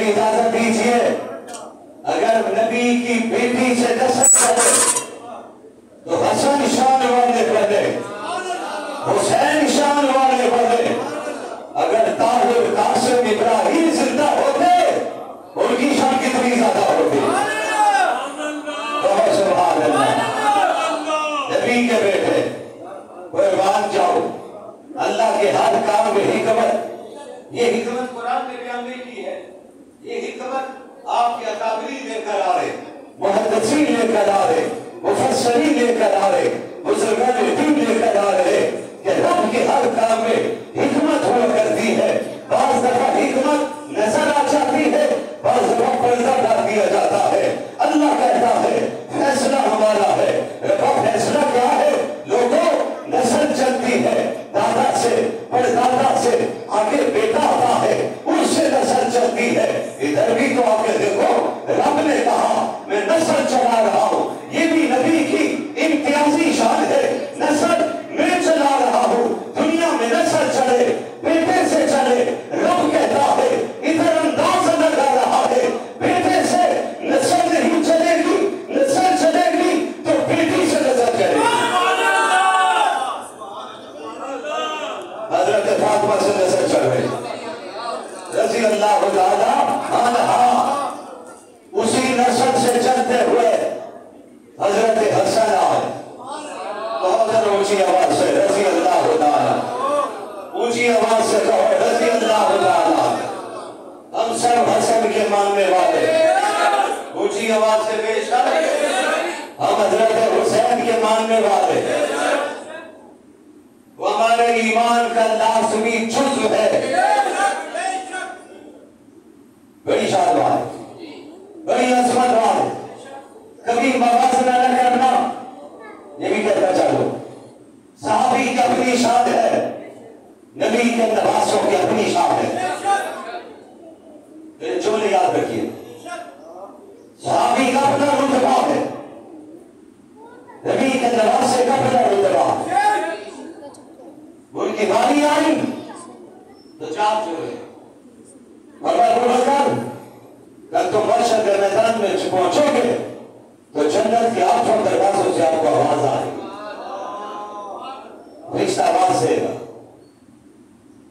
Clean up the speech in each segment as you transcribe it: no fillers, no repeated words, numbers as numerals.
इजाजत दीजिए, अगर नबी की बेटी से नस्ल चले तो हसन शान वाले बने, हुसैन शान वाले बने। अगर ताहिर कासिम इब्राहिम जिंदा होते उनकी शान कितनी ज्यादा होती। बहुत सुभान अल्लाह। नबी के बेटे कुर्बान जाओ, अल्लाह के हर काम में हिकमत, ये हिकमत कुरान में बयान नहीं की है, ये हिकमत आपके अकाबरीन लेकर आ रहे, मुहद्दिसीन लेकर आ रहे, मुफस्सिरीन लेकर आ रहे, बुजुर्गान दीन लेकर आ रहे कि रब के हर काम में हिकमत हुआ करती है। बाज़ दफा हिकमत नजर आ जाती है, बाज़ दफा पर्दा डाल दिया जाता है। अल्लाह कहता है फैसला हमारा है। रबा फैसला क्या है? लोगों, नस्ल चलती है, दादा से परदादा से आगे बेटा आता है, उससे नस्ल चलती है। इधर भी तो आके देखो, रब ने कहा मैं नस्ल चला रहा हूँ, ये भी नबी की इम्तियाजी शान है। नस्ल मैं चला रहा हूँ, दुनिया में नस्ल चले, बेटे से चले। रब कहता है इधर अंदाज लगा रहा है, बेटे से नस्ल नहीं चलेगी, नस्ल चलेगी तो बेटी से नस्ल चलेगी। हजरत फातिमा से नस्ल चल रही, रज़ी अल्लाह ताला अन्हा। उसी नस्ल से चलते हुए हजरत हसन आए, बहुत ऊंची आवाज से रज़ी अल्लाह ताला, ऊंची आवाज से कहो रज़ी अल्लाह ताला। हम सब हसन के मानने वाले, ऊंची आवाज से बेशक हम हजरत हुसैन के मानने वाले। वो हमारे ईमान का लाज़मी जुज़्व है। बड़ी शान वाले, बड़ी अज़मत वाले, कभी मवाज़ना न करना, ये भी कहता चलो। सहाबी की अपनी शान है, नबी के नवासों की अपनी शान है। मेरे जुमले याद रखिए, सहाबी का अपना रुतबा है, नबी के नवासे का अपना रुतबा है। उनकी बारी आई तो चाप चुके, कल तो मशहद के मैदान में पहुंचोगे तो जन्नत के आठों दरवाजों से आपको आवाज आएगी, रिश्ता आवाज देगा।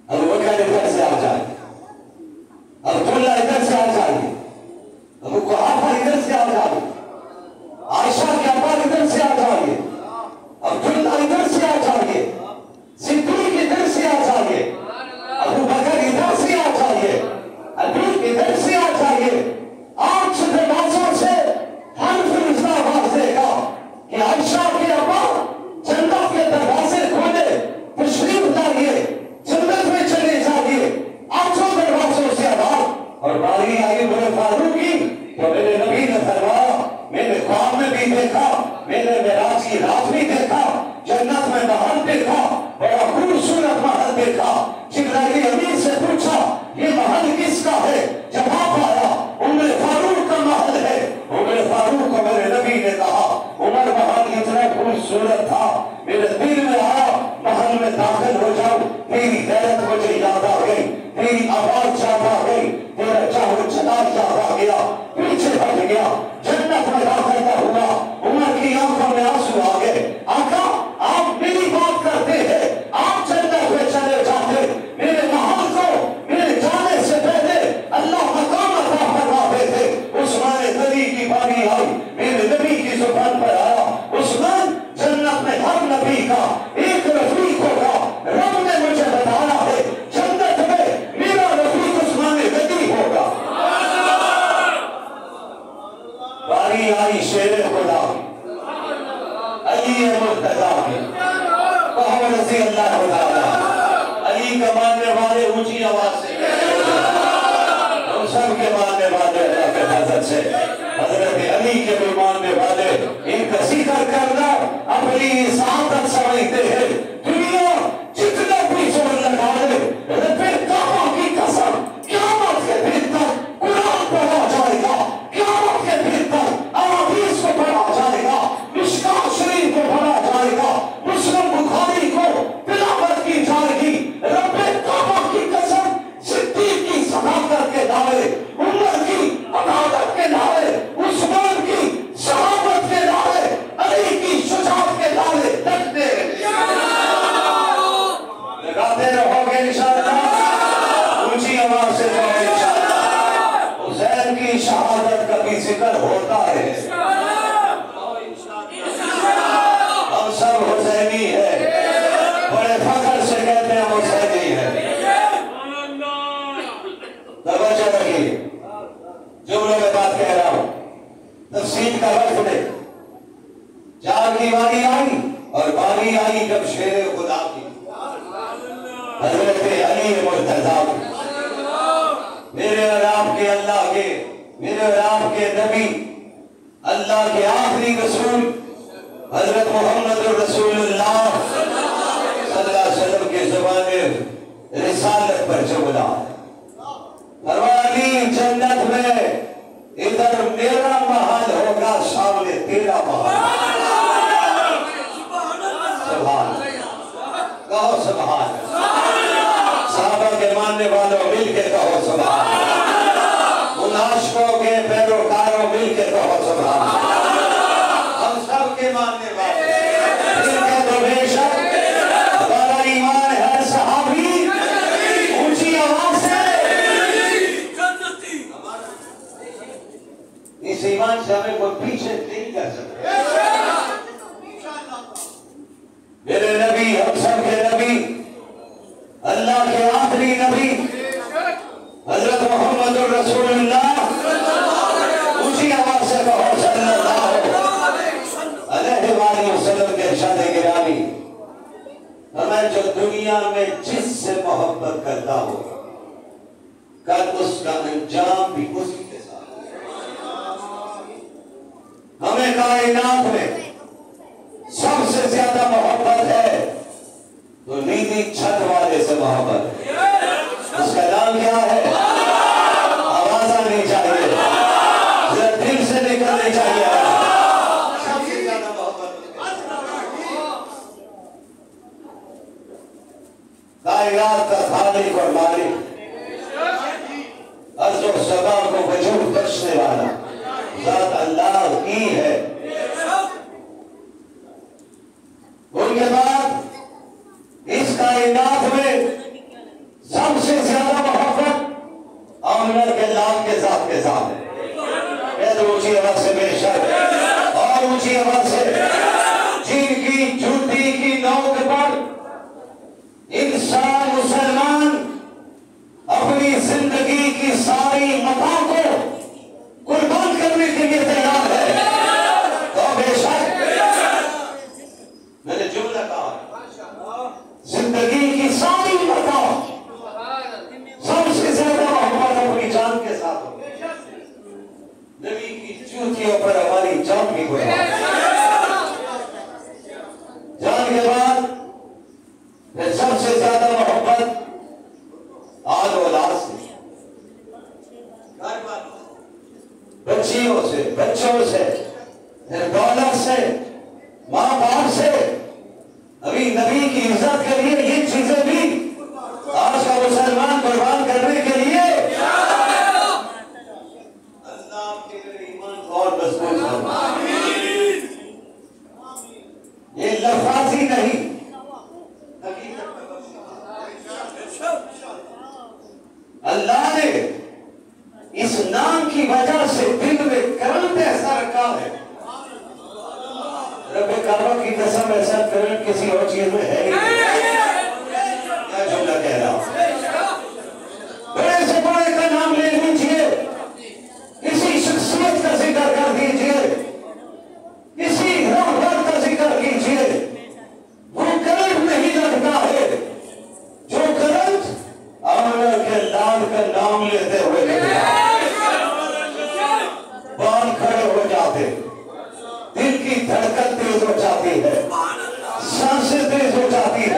अब बकर इधर से आ जाएंगे, अब्दुल्ला इधर से आ जाएंगे, अबू कुहाफा इधर से आ जाएंगे, आयशा के अब्बा इधर से आ जाएंगे, अब्दुल्ला इधर से आ जाएंगे, सिद्दीक इधर से आ जाएंगे, अबू बकर इधर से आ जाएंगे, अली इधर से आ जाएंगे। आठ दरवाजों से हर फरिश्ता आवाज देगा कि आयशा के अब्बा जन्नत के दरवाजे खोले, तशरीफ लाइए, जन्नत में चले जाइए। आठों दरवाजों से आवाज। और बारी आई मेरे फारूक की, तो मेरे नबी ने फरमाया, मैंने ख्वाब में भी देखा, मैंने मेराज की रात भी देखा, जन्नत में महल देखा, बड़ा खूबसूरत महल देखा। जिब्राइल अमीन से पूछा ये महल किसका है? जवाब आया उमर फारूक का महल है। उमर फारूक को मेरे नबी ने कहा उमर महल इतना खूबसूरत था, मेरे दिल में आया महल में दाखिल हो जाऊं। तेरी गैरत मुझे याद आ गई, तेरी आवाज याद आ गई, तेरा चाहो जलाल याद आ गया, पीछे हट गया, जन्नत में दाखिल हुआ। उमर की आंखों में आंसू आ गए। आका आप मेरी बात करते हैं, आप जन्नत में चले जाते, मेरे महल को मेरे जाने से पहले अल्लाह मकाम अता फरमाते थे। उस्मान गनी की बारी आई, मेरे नबी की जुबान पर आया, उस्मान जन्नत में हर नबी का एक रफीक होगा। रब ने मुझे बताया है जन्नत में मेरा रफीक उस्मान गनी होगा। बारी आई शेर खुदा अली मुर्तजा की, कहो रज़ी अल्लाह ताला। अली का मानने वाले ऊंची आवाज से, हम सब के मानने वाले अल्लाह के फजल से, हजरत अली के भी मानने वाले, इनका जिक्र करना अपनी सादत समझते हैं। दुनिया जितना भी जोर लगा ले, रब्बे काबा की कसम क़यामत के दिन तक कुरान पढ़ा जाएगा, क़यामत के दिन तक अहादीस को पढ़ा जाएगा, मिशकात शरीफ को पढ़ा जाएगा, मुस्लिम बुखारी को तिलावत की जाएगी। रब्बे काबा की कसम, सिद्दीक की सदाकत के दावे, उम्र हुसैन की शहादत का भी जिक्र होता है। हम सब हुसैनी है, बड़े फख्र से कहते हैं हुसैनी है। तवज्जो रखिए, जुमलों में बात कह रहा हूं, तफसील का वक्त दे। चार की बारी आई और बारी आई जब शेरे खुदा की, हजरत अली मुर्तजा, मेरे और आपके अल्लाह के, मेरे और आपके नबी, अल्लाह के आखिरी रसूल हजरत मोहम्मद रसूलुल्लाह सल्लल्लाहु अलैहि वसल्लम के ज़माने रिसालत पर जुमला फरमानी, जन्नत में इधर मेरा महल होगा, सामने तेरा महल। सुभान, कहो सुभान। साहबा के मानने वालों मिलकर कहो सुभान। उन आशिकों के पैरोकारों मिलकर कहो सुभान। हम सब के मानने वाले इनका तो बेशक हमारा ईमान है सहाबी, ऊंची आवाज से इस ईमान से हमें कोई पीछे नहीं कर सकते। मेरे नबी, हम सब के नबी, अल्लाह के आखिरी नबी हजरत मोहम्मद रसूलुल्लाह, ऊंची आवाज से कहो सल्लल्लाहु अलैहि वसल्लम के इरशाद गिरामी, हमें जो दुनिया में जिससे मोहब्बत करता हो, कल उसका अंजाम भी उसी के साथ। हमें कायनात में सबसे ज्यादा मोहब्बत है तो नीली छत वाले से मोहब्बत है। उसका नाम क्या है? आवाज आनी चाहिए, जरा दिल से निकलनी चाहिए। सबसे ज्यादा मोहब्बत कायनात का खालिक और मालिक, अर्ज़ और समा को वजूद बख्शने वाला ज़ात अल्लाह की है। उनके बाद इस कायनात में सबसे ज्यादा मोहब्बत आमना के लाल के साथ है। ऊंची आवाज से बेशक और ऊंची आवाज से, जिनकी जूती की नोक पर इंसान मुसलमान अपनी जिंदगी की सारी मता को कुर्बान करने के लिए तैयार है, तो बेशक मैंने जुमला कहा, जिंदगी की सारी मता सबसे ज्यादा मोहब्बत अपनी जान के साथ हो। नबी की जूतियों पर हमारी जान भी कुर्बान। जान के बाद फिर सबसे ज्यादा मोहब्बत आल औलाद से, बच्चियों से, बच्चों से, फिर दौलत से, माँ बाप से। अभी नबी की इज्जत के लिए ये चीजें भी आज का मुसलमान कुर्बान करने के लिए अल्लाह के ईमान और मजबूत फरमाए। ये लफ्ज़ी नहीं, अल्लाह ने इस नाम की वजह से दिल में करंट ऐसा रखा है। रब्बे काबा की कसम, ऐसा करंट किसी और चीज में है ही नहीं। क्या जुमला कह रहा हूं? बड़े से बड़े का नाम ले लीजिए, किसी शख्सियत का जिक्र कर दीजिए, किसी रहबर का जिक्र कीजिए, वो करंट नहीं लगता है जो करंट आमना के लाल का नाम लेते हुए बाल खड़े हो जाते, दिल की धड़कन तेज हो जाती है, सांसें तेज हो जाती है।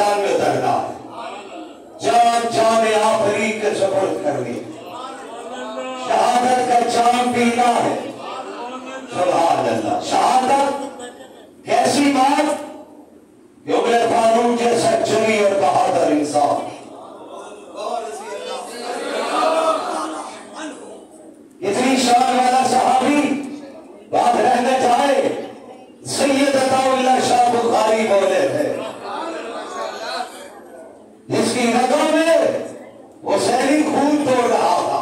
मैदान में उतरना, जान जान आखिरी के सुपुर्द करनी, शहादत का जाम पीना है। सुभान अल्लाह। शहादत कैसी बात कि उमर फारूक जैसा जरी और बहादुर इंसान, इतनी शान वाला सहाबी बात रहने जाए, सैयद अताउल्लाह शाह बुखारी बोले थे, जिसकी रगों में हुसैनी खून तोड़ रहा था,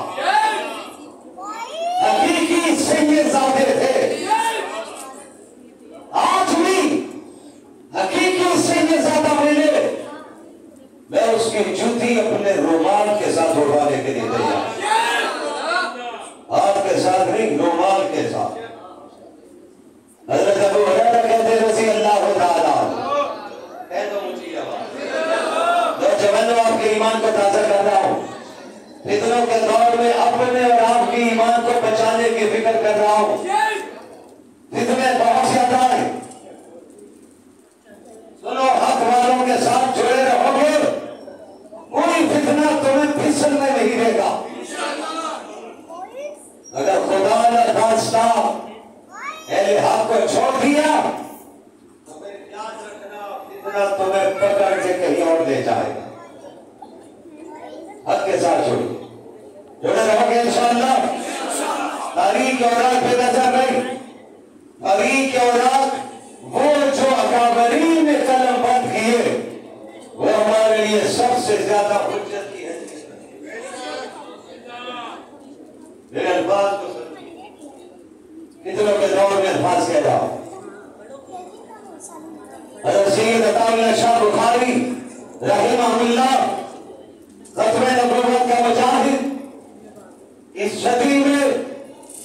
हकीकी सैयदजादे थे। आज भी हकीकी सैयदजादा मिले, मैं उसकी जूती अपने रुमाल के साथ उड़वाने के लिए तैयार, आपके साथ नहीं, रुमाल के साथ। हज़रत अबू हुरैरा कहते रज़ी अल्लाह ताला, कह दो ऊंची आवाज़, नौजवानों आपके ईमान को ताज़ा कर रहा हूँ, फितनों के दौर में अपने और आपके ईमान को बचाने की फिक्र कर रहा हूँ। फितने बहुत ज्यादा है, सुनो, हक वालों के साथ जुड़े रहोगे, कोई फितना तुम्हें फिसलने नहीं देगा। अगर खुदा ने खास्ता अहले हक को छोड़ दिया, तुम्हें याद रखना, फितना तुम्हें पकड़ के कहीं और ले जाएगा। हक के साथ जुड़े रहोगे इंशाअल्लाह। तारीख औरात पे नजर नहीं, तारीख औरात वो जो अकाबरीन ने कलम बंद किए, वो हमारे लिए सबसे ज्यादा हुज्जत की है। मेरे अल्फाज को कितनों के दौर में अल्फाज कह रहा हूं। हज़रत सैयद अताउल्लाह शाह बुखारी रहिमहुल्लाह, खत्मे नबुव्वत का मुजाहिद, इस सदी में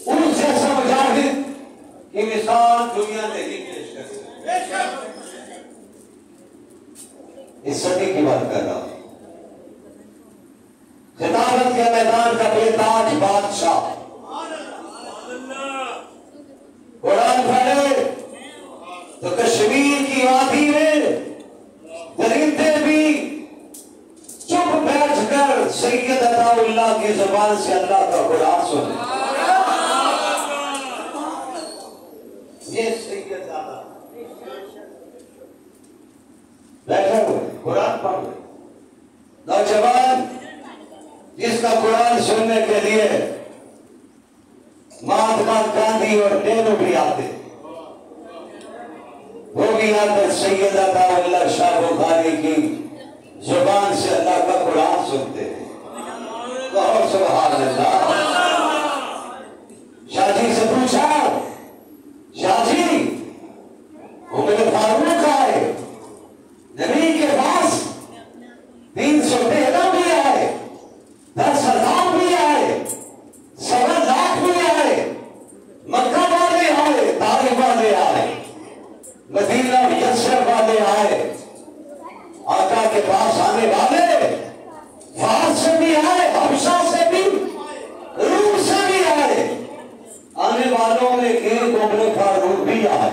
उस जैसा मुजाहिद की मिसाल दुनिया में ही पेश कर सकती। इस सदी की बात कर रहा हूं। खिताबत के मैदान का बेताज बादशाह, कुरान पढ़े तो कश्मीर की वादी में दरिंदे भी चुप बैठकर सैयद अताउल्लाह की जुबान से अल्लाह का कुरान सुने। ये सैयदजादा बैठे हुए कुरान पढ़ रहे, नौजवान जिसका कुरान सुनने के लिए महात्मा गांधी और नेहरू भी आते, वो भी आकर सैयद अताउल्लाह शाह बुखारी की जुबान से अल्लाह का कुरान सुनते हैं। बहुत सुभान अल्लाह। शाहजी से पूछा, शाहजी उमर फारूक आए, नबी के पास 313 भी आए, 10,000 भी आए, 1.25 लाख भी आए, मक्का वाले आए, तारिफ वाले आए, मदीना यशरफ वाले आए, आका के पास आने वाले फारस से भी आए, हबशा से भी, रूम से भी आए, आने वालों में एक उमर फारूक भी आए।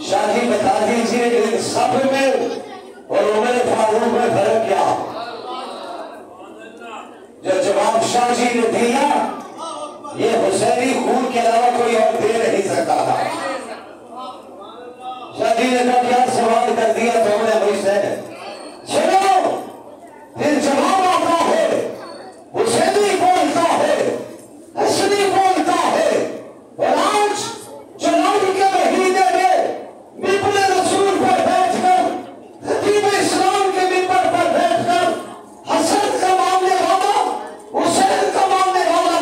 शाही बता दीजिए इन सब में और उमर फारूक में फर्क क्या? जो जवाब शाहजी ने दिया, ये हुसैनी खून के अलावा कोई और दे नहीं सकता था। शाहजी ने कहा क्या सवाल कर दिया तुमने मुझसे, चलो फिर जवाब आता है, हुसैनी बोलता है, हसनी बोलता है। और आज जुलाई के महीने में मिंबर रसूल पर बैठकर, खतीब इस्लाम के मिंबर पर बैठकर हसन का मानने वाला, हुसैन का मानने वाला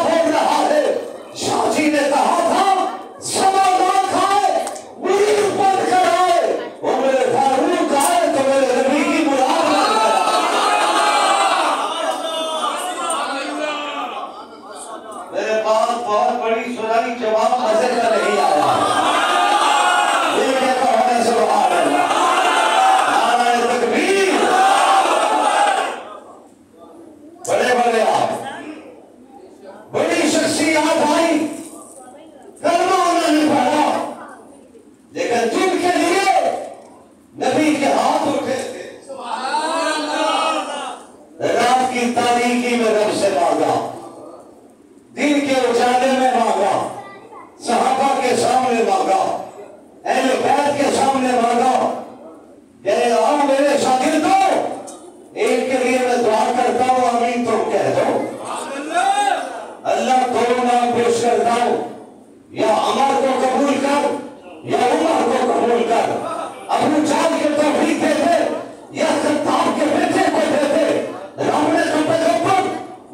कहे आओ मेरे शागिर्दों, एक के लिए मैं दुआ करता हूं, आमीन तुम कह दो। अल्लाह दो नाम पेश करता हूं, या अमर को कबूल कर या उमर को कबूल कर। अबू जाल के तौफीक दे दे या खत्ताब के बेटे को दे दे। रब ने तुम पे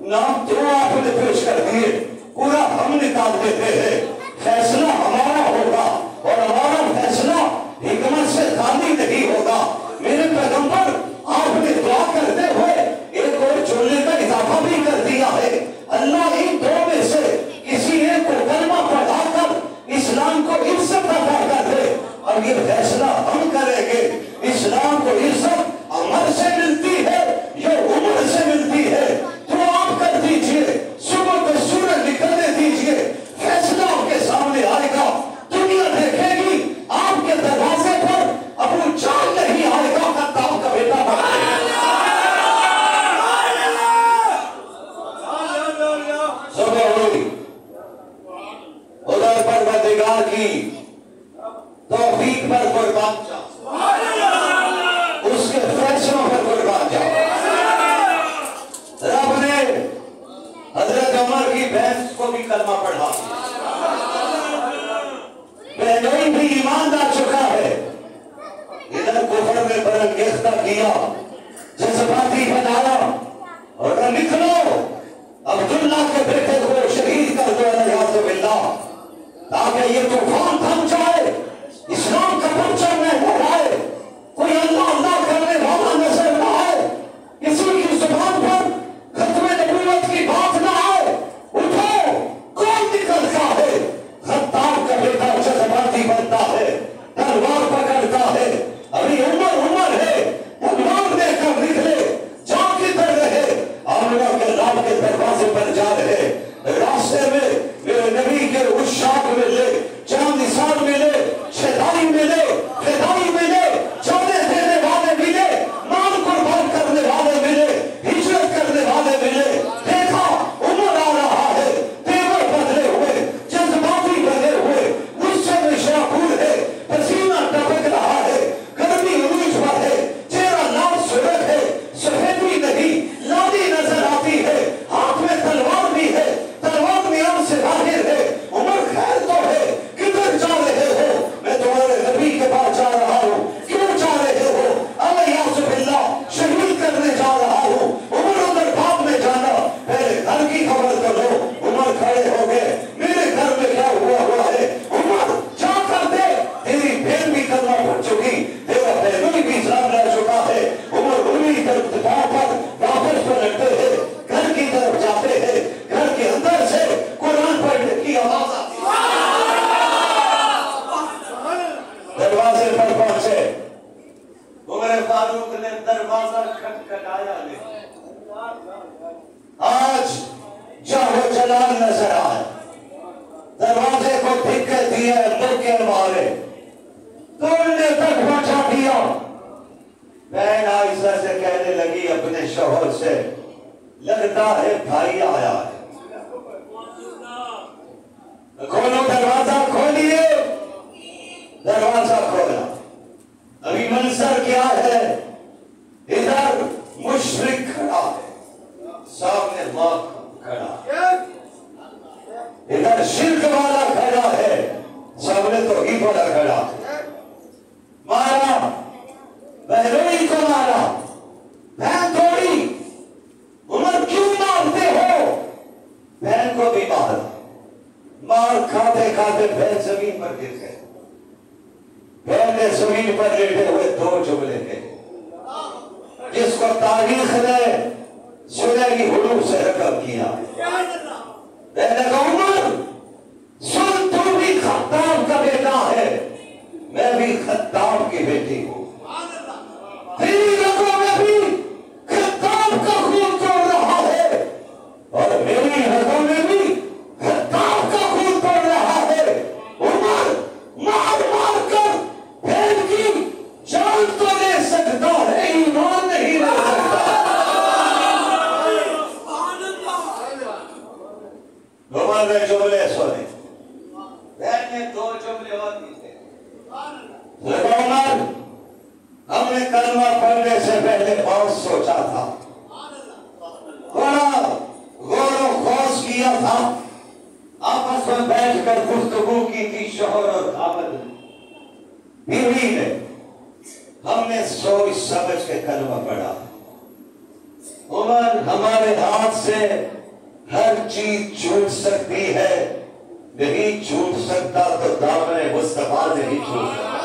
नाम दो आपने पेश कर दिए, पूरा हम निकाल देते हैं। फैसला हमारा होगा और हमारा फैसला हिकमत से खाली नहीं होगा। मेरे पैगंबर आपने दुआ करते हुए एक और जुमले का इजाफा भी कर दिया है, अल्लाह इन दो में से किसी एक को कलमा पढ़ाकर इस्लाम को इज्जत अता कर दे। और ये फैसला हम करेंगे। इस्लाम को इज्जत अमर से मिलती है या उमर से मिलती है, तो आप कर दीजिए। सुबह को सूरज निकलने दीजिए, फैसला आपके सामने आएगा। दुनिया देखेगी आपके दरवाजे पर अबू जाल नहीं आएगा, खत्ताब का बेटा सुबह हुई। उधर परवरदिगार की तौफीक पर कुर्बान जाओ, उसके फैसलों पर कुर्बान जाओ। रब ने हजरत उमर की बहन को भी कलमा पढ़ा, बहनोई भी ईमान ला चुका है। इधर कुफर में बरंगेख्ता किया, जज्बाती बनाया और निकलो अब्दुल्ला के बेटे को शहीद कर दो अल्लाह, ताकि ये तूफान थम जाए, इस्लाम का परचम न लहराए, कोई अल्लाह अल्लाह करने वाला नजर न आए, किसी की जुबान पर खत्मे नबूवत की बात न आए। उठो, कौन निकलता है? खत्ताब का बेटा जज्बाती बनता है, तलवार पकड़ता है। अभी उमर है, तलवार लेकर निकले, जा किधर रहे? आमना के राम के दरवाजे पर जा रहे। रास्ते में मेरे नबी के उस शाख मिले, चांद निशान मिले, शदाई मिले, फिदाई मिले, जाने देने वाले मिले, माल कुर्बान करने वाले मिले, हिजरत करने वाले मिले। देखा उमर आ रहा है, तेवर बदले हुए, जज्बाती बने हुए, गुस्से में शाहूर है, पसीना टपक रहा है, गर्मी उलूज पर है, चेहरा लाल सुरख है, सफेदी नहीं लाली नजर आती है, हाथ में तलवार भी है, तलवार नियम से बाहर है। उमर खैर तो है, किधर जा रहे हो? मैं तुम्हारे नबी के पास जा रहा हूँ। क्यों जा रहे हो? अल्लाह शहीद करने जा रहा हूँ। उमर उधर भाग में जाना, पहले घर की खबर कर लो। उमर खड़े हो गए, मेरे घर में क्या हुआ है? उमर क्या कर दे, तेरी बहन भी कलमा पड़ चुकी, तेरा बहनोई भी इस्लाम ला चुका है। उमर उन्हीं दबाव पर वापस पलटते हैं, घर की तरफ जाते हैं। घर के अंदर से कुरान पढ़ने की आवाज आती है। दरवाजे पर पहुंचे, उमर फारूक ने दरवाजा खटखटाया नहीं। आज जाहो जलाल नजर आए, दरवाजे को धिक्के दिए, मुक्के मारे, तोड़ने तक पहुंचा दिया। बहन आयशा से कहने लगी अपने शौहर से, लगता है भाई आया है, खोलो दरवाजा। खोलिए, दरवाजा खोला। अभी मंजर क्या है? इधर मुशरिक खड़ा है, सामने मां खड़ा है, इधर शिर्क वाला खड़ा है, सामने तो ही वाला खड़ा है। मारा, बहनोई को मारा, बहन तोड़ी। उमर क्यों मारते हो? बहन को भी मारा। मार खाते खाते बहन जमीन पर गिर गए। बहन ने जमीन पर लेटे हुए दो जुमले कहे, जिसको तारीख ने सुनहरी हुरूफ से रकम किया। बहन का उमर सुन, तू भी खत्ताब का बेटा है, मैं भी खत्ताब की बेटी हूं। तेरी रगों में भी खत्ताब का खून तोड़ रहा है और मेरी रगों में भी खत्ताब का खून तोड़ रहा है। उमर मार मार कर बहन की जान तो ले सकता है, ईमान नहीं ले सकता। ने कलमा पढ़ने से पहले बहुत सोचा था, बड़ा गौर खोज किया था, आपस में बैठकर गुफ्तगू की थी शोहर और खामद बीवी ने। हमने सोच समझ के कलमा पढ़ा। उमर, हमारे हाथ से हर चीज छूट सकती है, नहीं छूट सकता तो दामन मुस्तफा नहीं छूट सकता।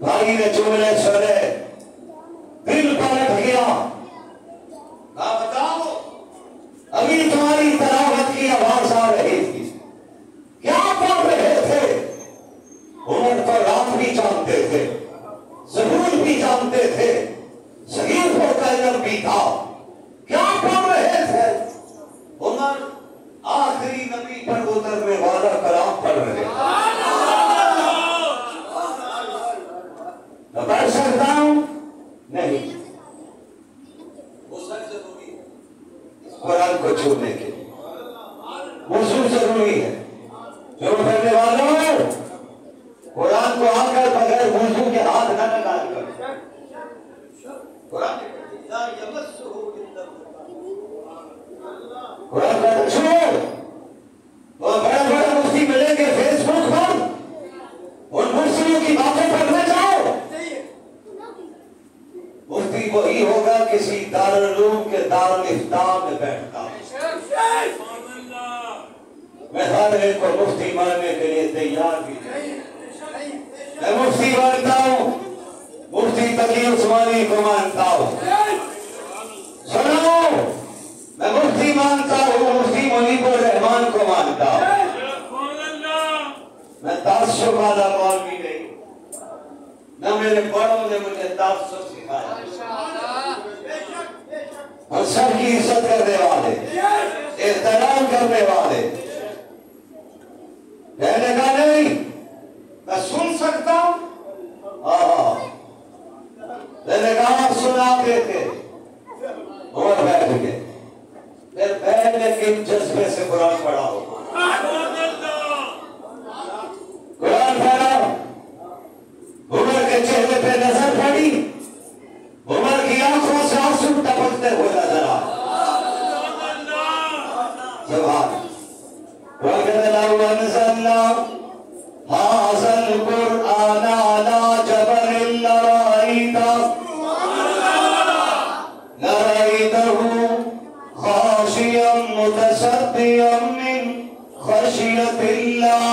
भाई ने जुमले सुने, दिल पलट गया। बताओ, अभी तुम्हारी तलावत की आवाज आ रही थी, क्या पढ़ रहे थे? उमर तो रात भी जानते थे, ज़रूर भी जानते थे, शहीद होकर भी था, क्या पढ़ रहे थे? उमर आखिरी नबी पर उतरने वाला कलाम पढ़ रहे थे। पढ़ सकता हूं? नहीं, कुरान को छूने के लिए वुज़ू जरूरी है। जो पढ़ने वालों, कुरान को आकर बगैर वुज़ू के हाथ न लगा कर, कुरान का छोड़। और बड़े बड़े मुफ्ती मिलेंगे फेसबुक पर, उन मुफ्तियों की बातें पढ़ने जाओ, मुफ्ती वही होगा किसी दारुल के दारुल इफ्ता में बैठता। मैं हर एक को मुफ्ती मानने के लिए तैयार भी नहीं। मैं मुफ्ती मानता हूँ, मुफ्ती तकी उस्मानी को मानता हूँ। सुनो, मैं मुफ्ती मानता हूँ, मुफ्ती मुनीबुर रहमान को मानता हूँ। मैं तासुब वाला मौलवी नहीं, न मेरे बड़ों ने मुझे तासुब सिखाया। हम सबकी इज्जत करने वाले, एहतराम करने वाले। कहने का नहीं, मैं सुन सकता हूं। मैंने कहा सुनाते थे, और बैठ गए। फिर पहले किन जज्बे से कुरान पढ़ा हो, कुरान पढ़ा। उमर के चेहरे पे नजर पड़ी, उमर की आंखों से आंसू टपकते हुए नजर आए। सुभान हाज़ल कुरआन अला जबल लरअयतहु खाशियम मुतसद्दियम मिन खशियतिल्लाह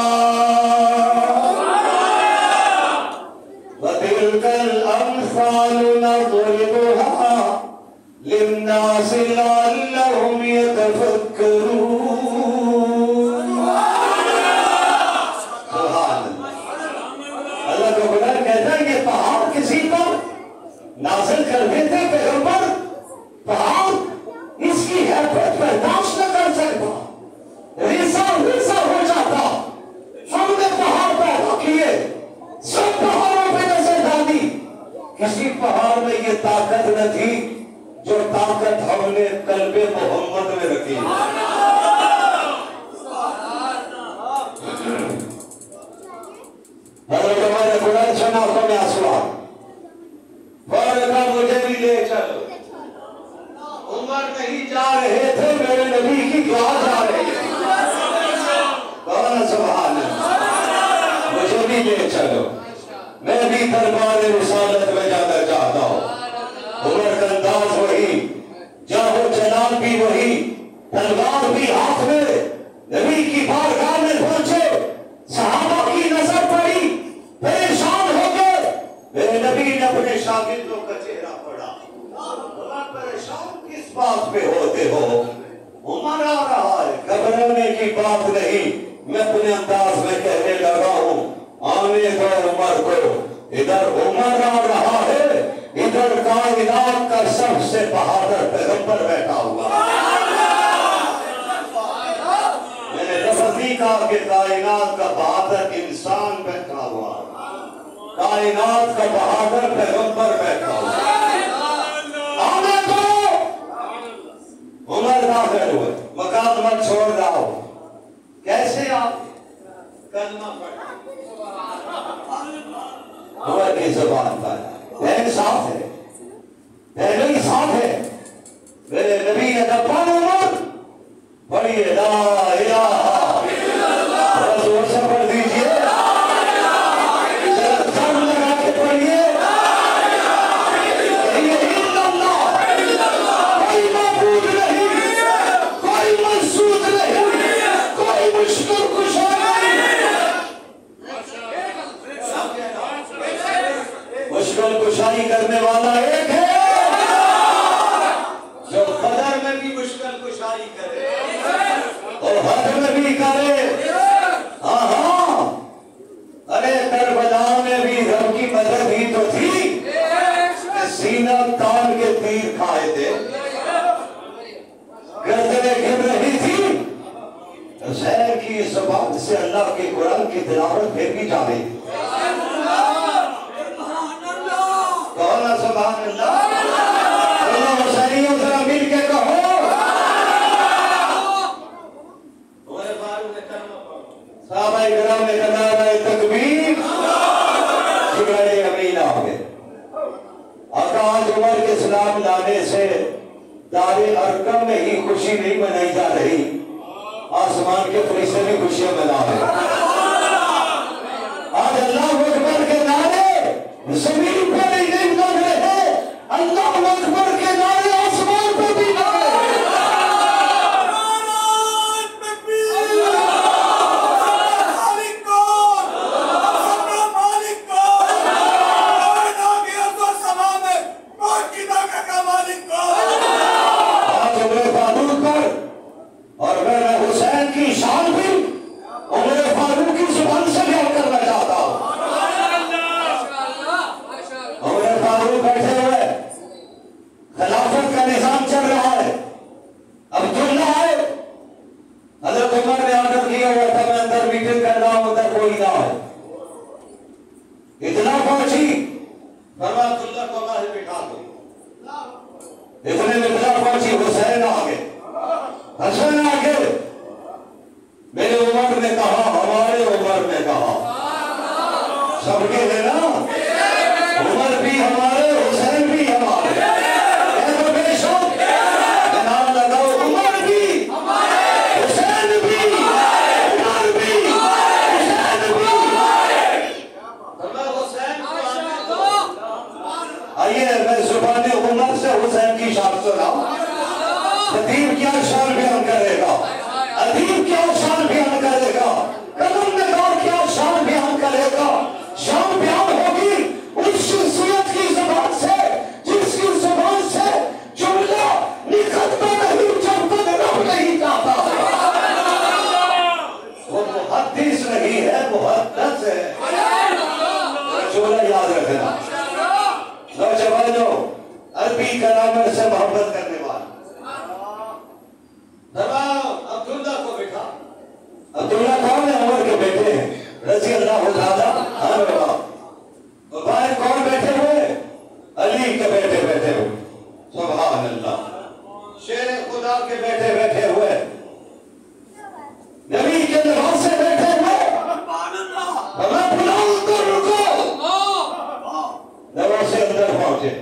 व तिलकल अम्सालु नज़रिबुहा लिन्नासि लअल्लहुम यतफक्करून। ये पहाड़ किसी पर नाज़िल कर देते पैगंबर, पहाड़ इसकी हैबत बर्दाश्त न कर सकता, रेसा रेसा हो जाता। हमने पहाड़ पैदा किए, सब पहाड़ों पे नजर डाली, किसी पहाड़ में ये ताकत न थी जो ताकत हमने कल्बे मोहम्मद में रखी। हज़रत उमर ने कुरान सुना तो मैं आंसू आ गया, मुझे भी ले चलो। उमर नहीं जा रहे थे, मेरे नबी की दुआ जा रही थी। कौन सुभान अल्लाह, मुझे भी ले चलो, मैं भी दरबार रिसालत में जाना चाहता हूँ। उमर का अंदाज वही, जाहो जलाल भी वही, तलवार भी हाथ में, नबी की बारगाह में पहुंचे। सहाबा की नजर पड़ी, परेशान हो गए। मेरे नबी ने अपने शागिर्दों का चेहरा पढ़ा, परेशान किस बात पे होते हो? उमर आ रहा है, घबराने की बात नहीं। मैं अपने अंदाज में कहने लगा हूँ, आने दो उमर को। इधर उमर आ रहा है, इधर कायनात का सबसे बहादुर पैगंबर बैठा हुआ। मैंने लफ्ज़ी कहा कि कायनात का बहादुर इंसान बैठा हुआ, कायनात का बहादुर पैगंबर बैठा हुआ। आने दो। उमर दाखिल हुए, मकान मत छोड़ रहा हो। कैसे आप कलमा पढ़ उमर की जुबान पर बहन साफ है, पहले ही साफ है। मेरे नबी ने दफान उमर पढ़िए ला इलाहा इल्लल्लाह, जोर से पढ़ दीजिए, सब लगा के पढ़िए इल्लल्लाह, कोई मबूद नहीं, कोई मंसूद नहीं, कोई मुश्किल कुशा नहीं। मुश्किल कुशाई करने वाला एक है जो बदर में भी मुश्किल कुशाई करे और हद में भी करे। हाँ हाँ, अरे करबला में भी रब की मदद ही तो थी कि सीना तान के तीर खाए थे, गर्दनें गिर रही थी, हुसैन की जुबान से अल्लाह के कुरान की तिलावत फिर भी जा रही थी। सुभान अल्लाह, अल्लाह हुसैनियों जरा मिल के कहो साहबा इकराम ने नारे तकबीर, जिब्राइल अमीन आ गए। आका आज उमर के सलाम लाने से दारे अरकम में ही खुशी नहीं मनाई जा रही, आसमान के फरिश्ते भी खुशियां मना रहे। आज अल्लाह अकबर के नारे जमीन पर नहीं लग रहे, अल्लाह अकबर के नारे आसमान पर भी लग रहे। आज उमर फारूक पर और मैं हुसैन की शान भी उमर फारूक की जुबान से बयान करना चाहता हूँ। उमर फारूक बैठे हुए, खिलाफत का निजाम चल रहा है, अब्दुल्ला है, हजरत उमर ने ऑर्डर किया हुआ था मैं अंदर मीटिंग कर रहा हूं, अंदर कोई ना है। इतना पहुंची अब्दुल्ला को बाहर बिठा दो, इतने में इतना पहुंची हुसैन आ गए, हसन आ गए। मेरे उमर ने कहा, हमारे उमर ने कहा, सबके है ना, उमर भी हमारे, हुसैन भी हमारे, तो बेशक नाम लगाओ, उमर भी हुसैन भी, उमर भी हुसैन भी। आइए मैं जुबान उमर से हुसैन की शान सुनाऊं। अदीब क्या शान बयान करेगा, अदीब क्या शान बयान करेगा, कदम नगार क्या शान बयान करेगा। शान बयान होगी उस शख्सियत की जुबान से जिसकी जुबान से जुमला निकलता नहीं जब तक रब नहीं जाता। वो मुहद्दिस नहीं है, मुहद्दिस है। जुमला याद रखना नौजवानों, अरबी कलामत से मोहब्बत करने वाले। अब्दुल्ला को बिठा, अब्दुल्ला कौन है? उमर के बेटे हैं रजी अल्लाह ताला अन्हु। बाहर कौन बैठे हुए? अली के बेटे बैठे हुए, सुभान अल्लाह, शेर खुदा के बेटे बैठे हुए, नबी के नवासे बैठे हुए। हमें बुलाओ तो रुको, नवासे अंदर पहुंचे।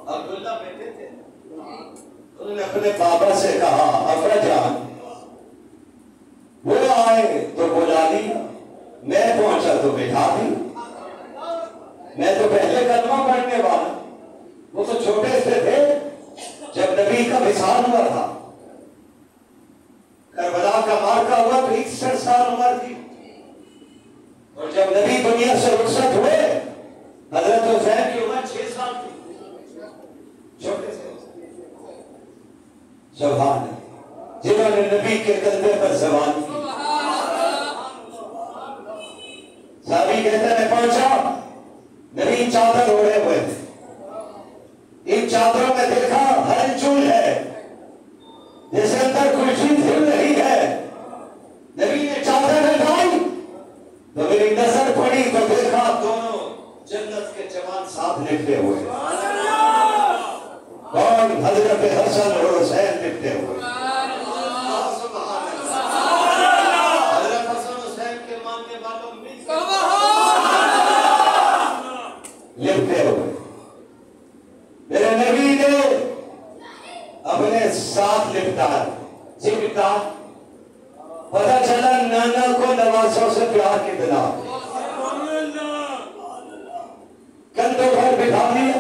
अब्दुल्ला बैठे थे, उन्होंने अपने बाबा से कहा, अब्बा जान वो आए तो बुला लिया, मैं पहुंचा तो बिठा दी, मैं तो पहले कलमा पढ़ने वाला, वो तो छोटे से थे जब नबी का विसाल हुआ था। करबला का मार्का हुआ तो 61 साल उम्र थी, और जब नबी दुनिया से रुखसत हुए हजरत हुसैन की उम्र 6 साल थी, छोटे से। सुभान, जिन्होंने नबी के कंधे पर जबान की। साहबी कहते हैं पहुंचा, नबी चादर ओढ़े हुए थे, इन चादरों में देखा हलचल है, जैसे अंदर कोई चीज हिल रही है। नबी ने चादर उठाई तो मेरी नजर पड़ी तो देखा दोनों जन्नत के जवान साथ लिपटे हुए। कौन? हजरत हसन और हुसैन लिपटे हुए। हजरत हसन हुसैन के मानने वालों में बताया जिनका पता चला नाना को नवासों से प्यार कितना। कंधों पर बिठा दिया,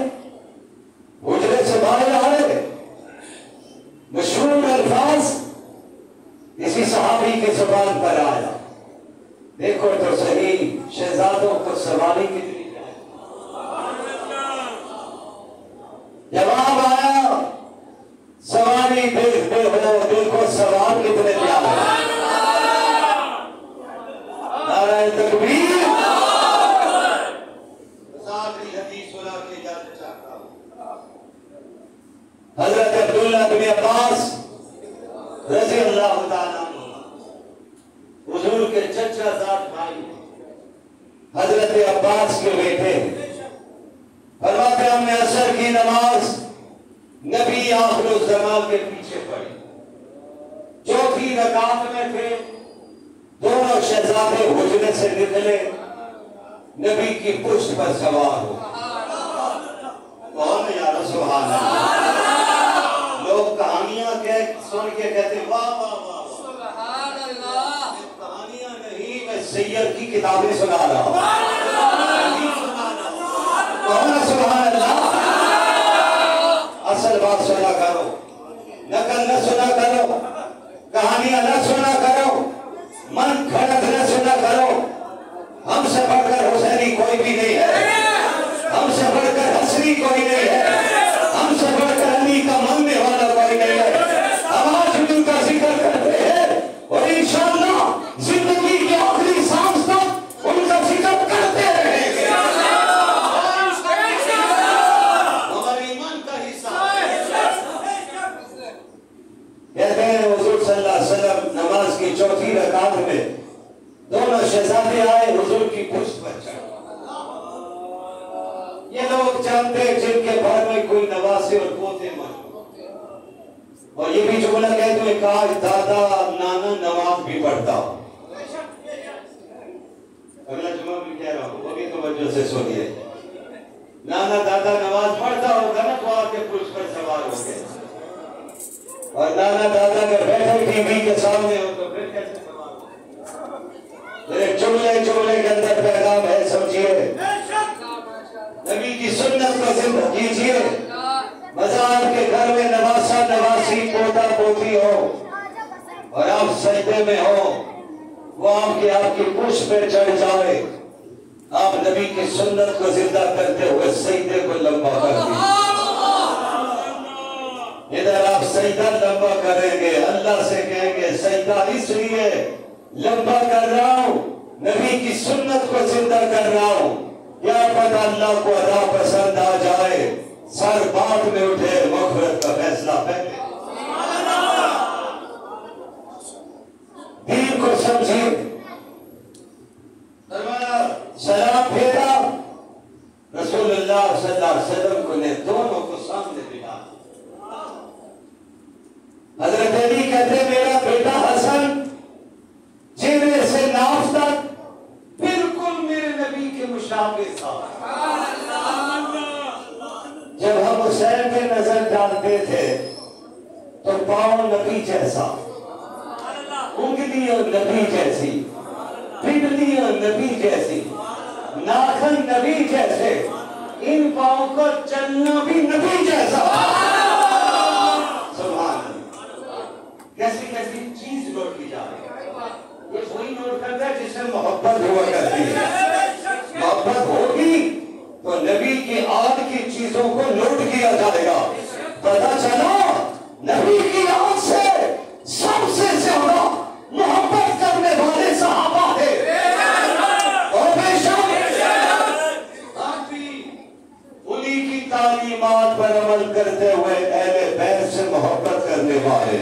हुजरे से बाहर आए। मशहूर अल्फाज इसी सहाबी के जुबान पर आया, देखो तो सही शहजादों को सवारी कितनी प्यारी। जवाब आया, सवारी देखते हो देखो सवाल कितने प्यारे। नाराए तकबीर। आखिरी हदीस सुना के जाना चाहता हूं। हजरत अब्दुल्लाह बिन अब्बास रज़ी अल्लाह ताला हुजूर के चचाजाद भाई हजरत अब्बास के बेटे फरमाते हमने असर की नमाज नबी आखिर ज़मान के पीछे पढ़ी। चौथी रकात में थे, दोनों शहजादे हुजरे से निकले, नबी की पुष्ट पर सवार हो। कौन यार सुभान अल्लाह। लोग कहानियां सुन के कहते वाह वाह वाह सुभान अल्लाह। कहानियां नहीं, मैं सैयद की किताबें सुना रहा हूं। कौन सुभान अल्लाह। असल बात सुना करो, नकल न सुना करो, कहानियां न सुना करो, मन घड़त न सुना करो। हमसे बढ़कर हुसैनी कोई भी नहीं है, हमसे बढ़कर हसनी कोई नहीं है, हमसे बढ़कर अली का मानने वाला कोई नहीं है। हम आज उनका जिक्र करते हैं और इंशाअल्लाह जिंदगी के आखिरी सांस तक उनका जिक्र करते रहेंगे। हमारे ईमान का हिस्सा कहते हैं हुजूर सल्लल्लाहु अलैहि वसल्लम नमाज की चौथी रकात में दोनों शहजादे आए, हुजूर की पुष्ट पर चढ़े। ये लोग जानते हैं जिनके घर में कोई नवासे और पोते मौजूद, और ये भी जुमला कहते हुए कहा दादा नाना नमाज भी पढ़ता। अगला जुमला भी कह रहा हूं, वो भी तवज्जो से सुनिए। नाना दादा नमाज पढ़ता होगा ना, तो आके पुष्ट पर सवार हो गए, और नाना दादा अगर बैठे टीवी के सामने हो तो फिर कैसे सवार हो। जुमले जुमले के अंदर पैगाम है, समझिए। नबी की सुन्नत को जिंदा कीजिए। मज़ार के घर में नवासा नवासी पोता पोती हो और आप सजदे में हो, वो आपकी पुष्ट पे चढ़ जाए, आप नबी की सुन्नत को जिंदा करते हुए सजदे को लंबा कर दीजिए। इधर आप सजदा लंबा करेंगे, अल्लाह से कहेंगे सजदा इसलिए लंबा कर रहा हूं, नबी की सुन्नत को जिंदा कर रहा हूं, क्या पता अल्लाह को अदा पसंद आ जाए, सर बात में उठे, मग़फ़िरत का फैसला पहले। दीन को समझिए। सलाम फेरा, रसूलुल्लाह सल्लल्लाहु अलैहि वसल्लम को ने दोनों को सामने बिठा। हजरत अली कहते मेरा बेटा हसन चेहरे से नाफ तक बिल्कुल मेरे नबी के मुशाबे था। जब हम हुसैन पे नजर डालते थे तो पाँव नबी जैसा, उंगलियां नबी जैसी, पिंडलियां नबी जैसी, नाखन नबी जैसे, इन पाँव को चलना भी नबी जैसा। सुभान अल्लाह। कैसी कैसी चीज नोट की जा रही है। ये कोई नोट करता है जिससे मोहब्बत हुआ करती है। मोहब्बत होगी तो नबी की आद की चीजों को नोट किया जाएगा। पता चला नबी की आद से सबसे ज्यादा मोहब्बत करने वाले सहाबा थे, और बेशक आज भी उन्हीं की तालीमात पर अमल करते हुए अहले बैत से मोहब्बत करने वाले।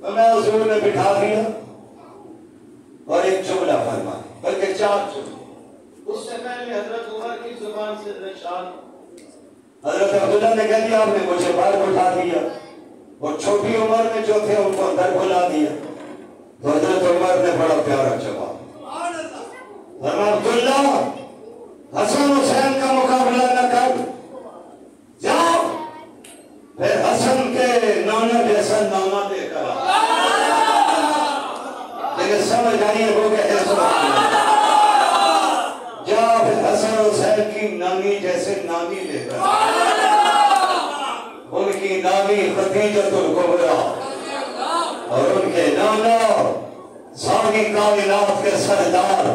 मैं हुजूर ने बिठा दिया और एक जुमला फरमाया, बल्कि चार जुमले। उससे पहले हजरत उमर की जुबान से निशान हजरत अब्दुल्लाह ने कह दिया आपने मुझे बाहर उठा दिया, और छोटी उम्र में जो थे उनको अंदर बुला दिया। तो हजरत उमर ने बड़ा प्यारा जवाब, अब्दुल्लाह हसन हुसैन का मुकाबला न कर, जाओ खदीजतुल कुबरा और उनके नाना सारी कायनात के सरदार,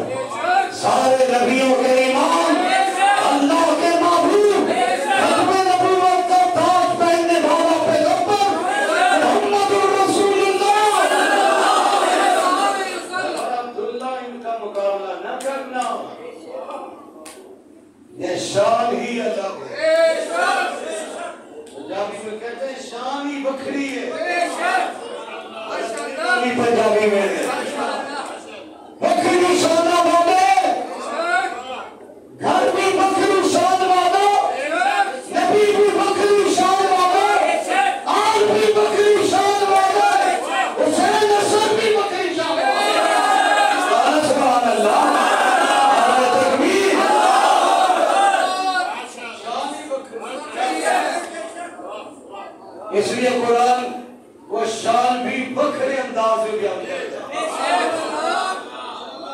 सारे नबियों के इमाम, अल्लाह के महबूब, खत्मे नबूवत का ताज पहनने वाला पैगंबर मुहम्मदुर रसूलुल्लाह। अब्दुल्लाह इनका मुकाबला न करना, ये शान ही अलग है। पंजाबी में कहते हैं शान ही बखरी है। पंजाबी में बखरी शान वाले, घर भी बखरी शान वाले, नबी भी बखरी शान वाले, आल भी बखरी शान वाले, हुसैन नसर भी बखरी शान वाले। सुभान अल्लाह, तकबीर। इसलिए कुरान वो शान भी बखरे अंदाज में बयान करता है।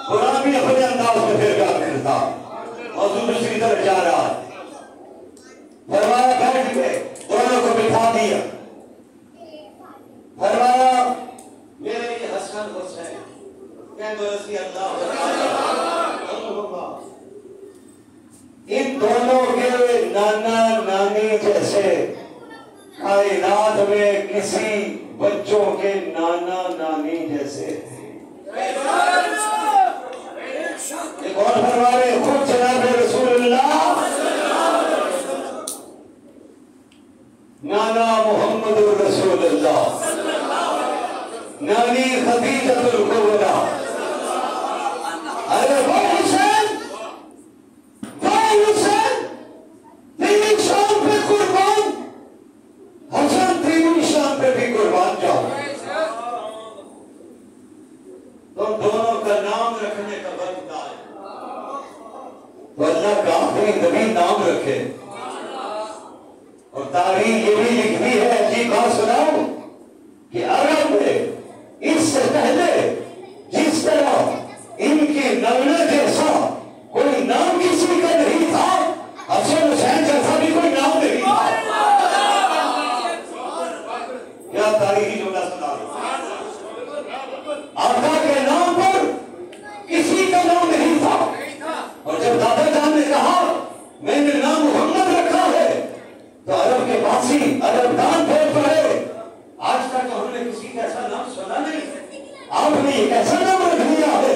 कुरान भी अपने अंदाज में फिर बयान करता। मौजूद दूसरी तरफ जा रहा है, फरमाया बैठ के दोनों को बिठा दिया, फरमाया मेरे ये हसन हुसैन कह दो रसी अल्लाह, इन दोनों के नाना नानी जैसे कायनात में किसी बच्चों के नाना नानी जैसे एक और फरमाए खुद जनाब रसूलुल्लाह नाना मुहम्मदुर रसूलुल्लाह, नानी खदीजतुल कुबरा। अरे वो हुसैन, तेरी शान पे कुर्बान, हसन तेरी शान पे भी कुर्बान जाओ। तुम दोनों का नाम रखने का वक्त आए तो अल्लाह का आखिरी नबी नाम रखे। और तारीख ये भी लिखी है, जी बात सुनाऊं कि अरब में इससे पहले जिस तरह इनकी नवले जैसा कोई नाम किसी का नहीं था, हसन हुसैन जैसा भी कोई नाम नहीं था। क्या तारीखी जुमला सुना आका के नाम पर किसी का नाम नहीं था। और जब दादा जान ने कहा मैंने नाम मोहम्मद रखा है तो अरब के पासी अरबदान बोल पड़े, आज तक हमने किसी का ऐसा नाम सुना नहीं, आपने एक ऐसा नाम रख दिया है।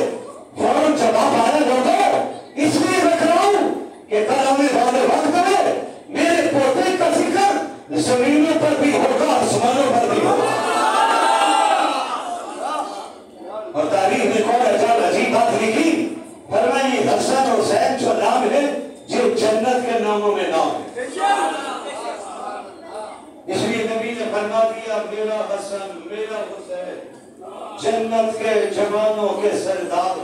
फौरन जवाब आया लोगों, इसलिए रख रहा हूं कि कल आने वाले वक्त में मेरे पोते का जिक्र जमीनों पर भी होगा, आसमानों पर भी होगा। और तारीख में कौन अजीब बात लिखी, फरमाइए हसन हुसैन जो नाम है जो जन्नत के नामों में नाम है। इसलिए नबी ने फरमा दिया मेरा हसन मेरा हुसैन जन्नत के जवानों के सरदार।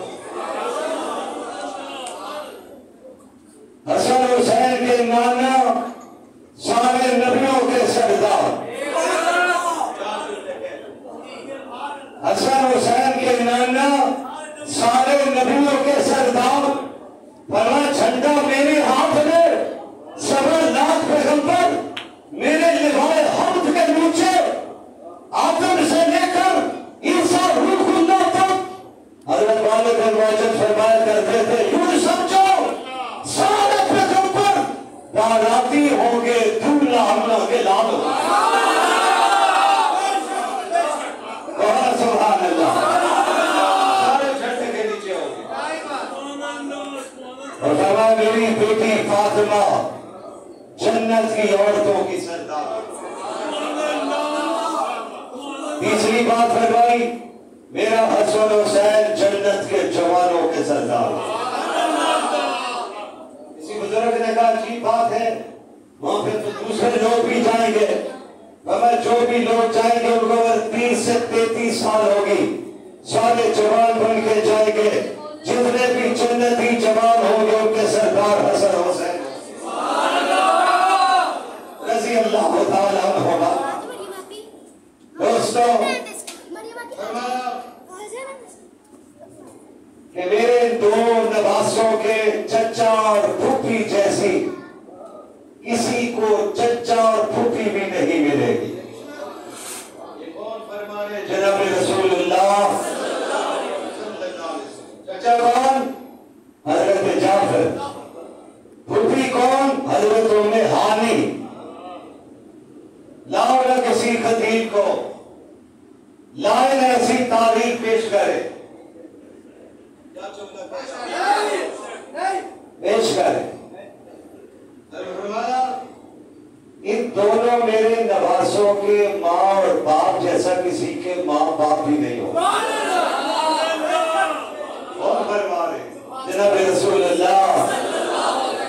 हसन हुसैन के नाना सारे नबियों के सरदार, हसन हुसैन के नाना सारे नबियों के सरदार। फरमा झंडा मेरे हाथ में, सबर लाख पैगंबर मेरे लिवाए हम्द के नीचे, आदम से लेकर ईसा रूहुल्लाह तक हज़रत वाले बिन वाजिद फरमाया करते थे, यूं समझो सारे पैगंबर बाराती होंगे, दूल्हा अल्लाह के लाल होगा। सुभान अल्लाह, सारे झंडे के नीचे होंगे। और फरमाया मेरी बेटी फातिमा जन्नत की औरतों की सरदार। तीसरी बात फरमाई मेरा हसन हुसैन जन्नत के जवानों के सरदार। किसी बुजुर्ग ने कहा अजीब बात है, वहां पे तो दूसरे लोग भी जाएंगे, मगर जो भी लोग जाएंगे उनको 30 से 33 साल होगी, सारे जवान बन के जाएंगे। जितने भी जन्नती जवान होंगे उनके सरदार हसन हुसैन रज़ी अल्लाह तआला अन्हुमा। दोस्तों कि मेरे दो नवासों के चचा और फूफी जैसी किसी को चचा और फूफी भी नहीं मिलेगी। कौन? हजरत जाफर। फूफी कौन? हजरत उम्मे हानी। लाओ ना किसी खतीब को, लाए ना ऐसी तारीख पेश करे, पेश करे। इन दोनों मेरे नवासों के माँ और बाप जैसा किसी के माँ बाप भी नहीं हो। कौन फरमा रहे? जनाब रसूलुल्लाह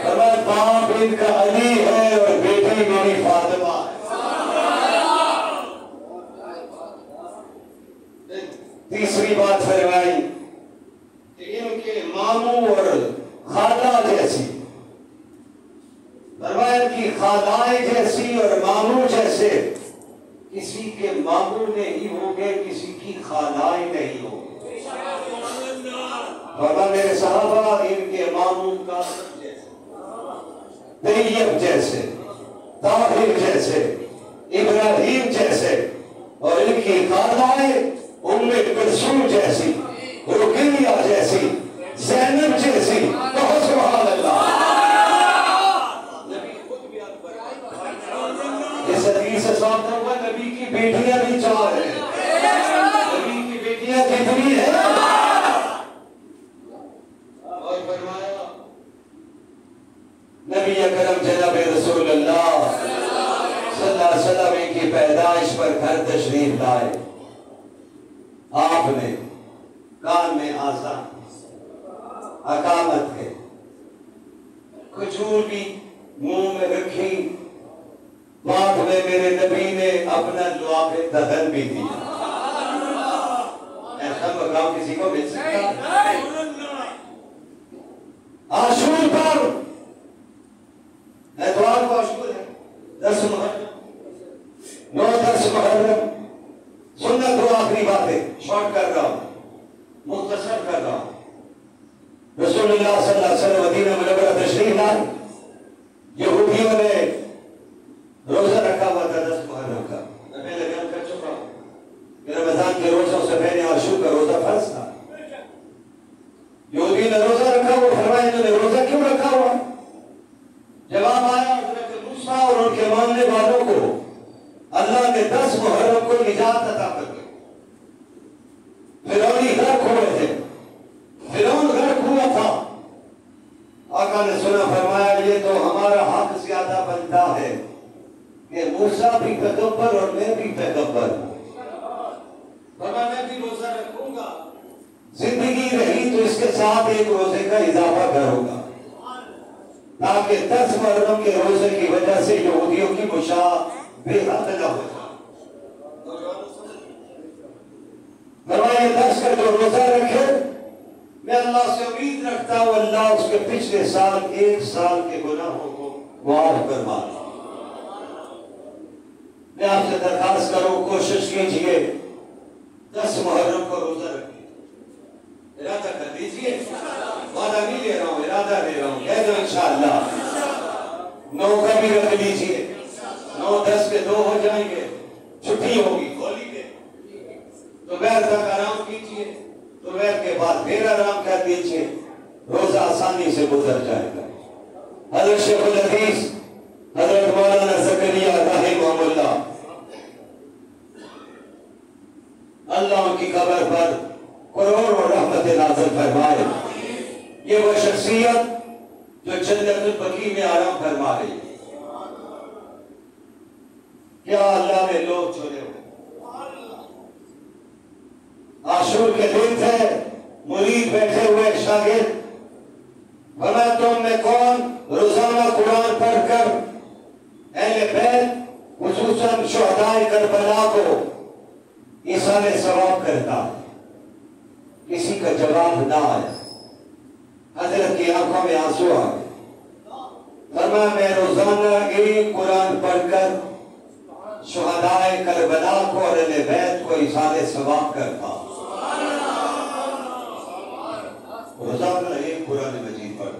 फरमाया बाप इनका अली है और बेटी मेरी फातिमा है। तीसरी बात फरमाई कि इनके मामू और खाला जैसी, फरमाया कि खालाएं जैसी और मामू जैसे किसी के मामू नहीं होंगे, किसी की खालाएं नहीं होंगे। फरमाया मेरे साहबा इनके मामू का तैयब जैसे, ताहिर जैसे, इब्राहिम जैसे, और इनकी खालाएं उम्मे कुलसूम जैसी, रुकैया जैसी, ज़ैनब जैसी। बहुत सुभान अल्लाह। इस हदीस से साबित हुआ नबी की बेटियां भी 4 हैं। नबी की बेटियां कितनी हैं? और फरमाया नबी अकरम जनाब रसूलुल्लाह सल्लल्लाहु अलैहि वसल्लम की पैदाइश पर घर तशरीफ लाए। आपने कान में आज़ान, अकामत है, खजूर भी मुंह में रखी, बाद में मेरे नबी ने अपना दुआब दफन भी दिया। ऐसा मकाम किसी को मिल सकता? आशूर पर एतवार को आशूर है, 10 मुहर्रम, 9-10 मुहर्रम। सुनना दो आखिरी बातें, शॉर्ट कर रहा हूं, मुख्तसर कर रहा हूं। रसूलुल्लाह सल्लल्लाहु अलैहि वसल्लम मदीना मुनव्वरा तशरीफ लाए। यहूदियों ने रोजा रखा हुआ था 10 मुहर्रम का। मैं पहले बयान कर चुका हूं कि रमजान के रोजों से पहले आशूर का रोजा फर्ज था। यहूदी ने रोजा रखा हुआ, फरमाया इन्होंने रोजा क्यों रखा हुआ? जवाब आया हज़रत मूसा और उनके मानने वालों को अल्लाह ने 10 मुहर्रम को निजात अता कर दी। फिरौनी गर्क हुए थे, फिरौन गर्क हुआ था। आका ने सुना, फरमाया ये तो हमारा हक ज्यादा बनता है कि मूसा भी पैगंबर और मैं भी पैगंबर हूं। मैं भी रोजा रखूंगा, जिंदगी रही तो इसके साथ एक रोजे का इजाफा करूंगा, ताकि 10 मुहर्रम के रोजे की वजह से यहूदियों की मुशा बेहद न हो जाए। फरमाया 10 का जो रोजा रखे, मैं अल्लाह से उम्मीद रखता हूं अल्लाह उसके पिछले साल 1 साल के गुनाहों को माफ फरमा दे। मैं आपसे दरखास्त करूं, कोशिश कीजिए 10 मुहर्रम को रोजा रखिए। इरादा कर लीजिए, वादा नहीं ले रहा हूं, इरादा ले रहा हूं, कह दो इंशाअल्लाह। 9 का भी रख लीजिए, 9-10 के 2 हो जाएंगे, छुट्टी होगी, हॉलीडे। दोपहर तक आराम कीजिए, दोपहर के बाद फिर आराम कर दीजिए, रोजा आसानी से गुजर जाएगा। हज़रत शेखुल हदीस हज़रत मौलाना ज़करिया रहमहुल्लाह, अल्लाह की कब्र पर करोड़ों रहमतें नाज़िल फरमाए। ये वो शख्सियत जो जन्नतुल बकी में आराम फरमा रही है। क्या अल्लाह ने लोग चुने हुए? आशूर के दिन थे, मुरीद बैठे हुए शागिर्द, भला तुम में कौन रोजाना कुरान पढ़कर अहले बैत खुसूसन शुहदाए करबला को इसाले सवाब करता? किसी का जवाब ना आया। हजरत की आंखों में आंसू आ गए। फरमाया मैं रोजाना एक कुरान पढ़कर शुहदाए करबला को और अहले बैत को इसाले सवाब करता। रोजाना एक कुरान मजीद पढ़।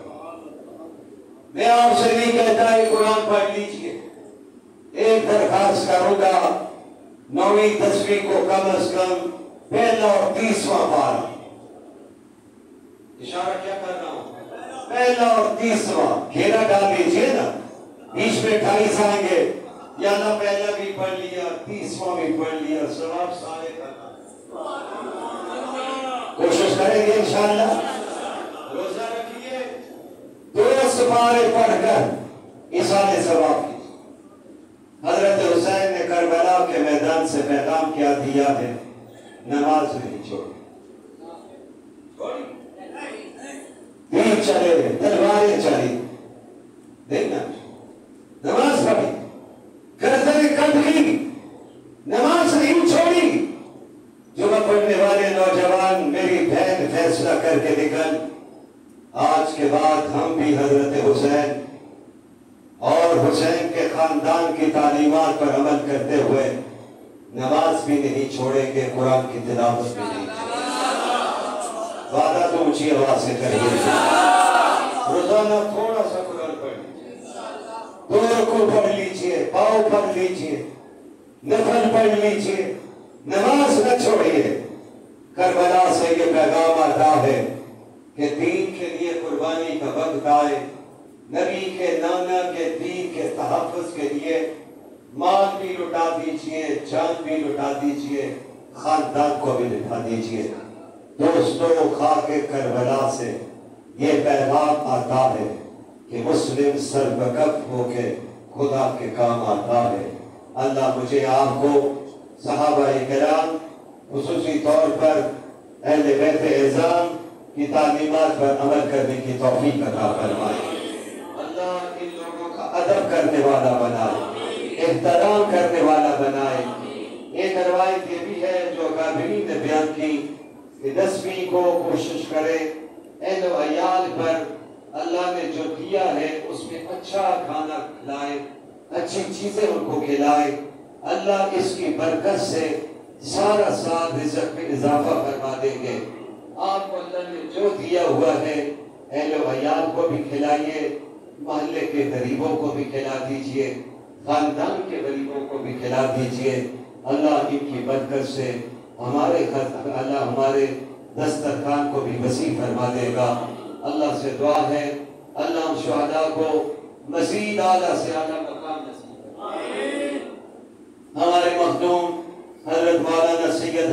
मैं आपसे नहीं कहता है कुरान पढ़ लीजिए, एक दरखास्त करूंगा 9वीं 10वीं को कम से कम पहला और 30वां पारा इशारा क्या कर रहा हूँ? पहला और तीसरा घेरा डाल लीजिए ना, बीच में 28 आएंगे। या अल्लाह पहला भी पढ़ लिया, तीसवा भी पढ़ लिया, सवाब सारे करना। कोशिश करेंगे इंशाअल्लाह। रोजा रखिए, 2 सुपारे पढ़कर इसाले सवाब की। हजरत हुसैन ने करबला के मैदान से पैगाम क्या दिया है? नमाज नहीं छोड़ी, तीर चले, तलवारें चली, देखना नमाज पढ़ी, गर्दनें कट गई, नमाज नहीं छोड़ी। जुमा पढ़ने वाले नौजवान, मेरी बहन फैसला करके निकल, आज के बाद हम भी हजरत हुसैन और हुसैन के खानदान की तालीमात पर अमल करते हुए नमाज भी नहीं छोड़ेंगे, कुरान की तिलावत भी नहीं छोड़ेंगे। वादा तो ऊंची आवाज से करिए। रोजाना थोड़ा सा कुरान पढ़ लीजिए, 2 रुकू पढ़ लीजिए, पाँव पढ़ लीजिए, नफल पढ़ लीजिए, नमाज न छोड़िए। करबला से ये पैगाम आता है कि दीन के लिए कुर्बानी का वक्त आए, नबी के नाना के दीन के तहफ़्फ़ुज़ के लिए माल भी लुटा दीजिए, जान भी लुटा दीजिए, खानदान को भी लुटा दीजिए। दोस्तों, खाके करबला से ये पैगाम आता है कि मुस्लिम सरबकफ होके खुदा के काम आता है। अल्लाह मुझे आपको सहाबाए किराम, खुसूसी तौर पर अहले बैत एज़ाम की तालीमात पर अमल करने की तौफीक अता फरमाए। अल्लाह इन लोगों का अदब करने वाला बनाए, एहतराम करने वाला बनाए। एक रवायत ये भी है जो काबिरीन ने बयान की कि 10वीं को कोशिश करे अहल व अयाल पर अल्लाह ने जो दिया है उसमें अच्छा खाना खिलाए, अच्छी चीजें उनको खिलाए। अल्लाह इसकी बरकत से सारा साल रिज़्क़ में इजाफा फरमा देंगे। आपको अल्लाह ने जो दिया हुआ है अहल व अयाल को भी खिलाइए, मोहल्ले के गरीबों को भी खिला दीजिए, खानदान के गरीबों को भी खिला दीजिए। अल्लाह इनकी बरकत से अल्लाह हमारे दस्तरखान को भी वसी फरमा देगा। अल्लाह से दुआ है, अल्लाह शुहदा को मज़ीद आला से आला मकाम नसीब। हमारे मखदूम हज़रत मौलाना सैयद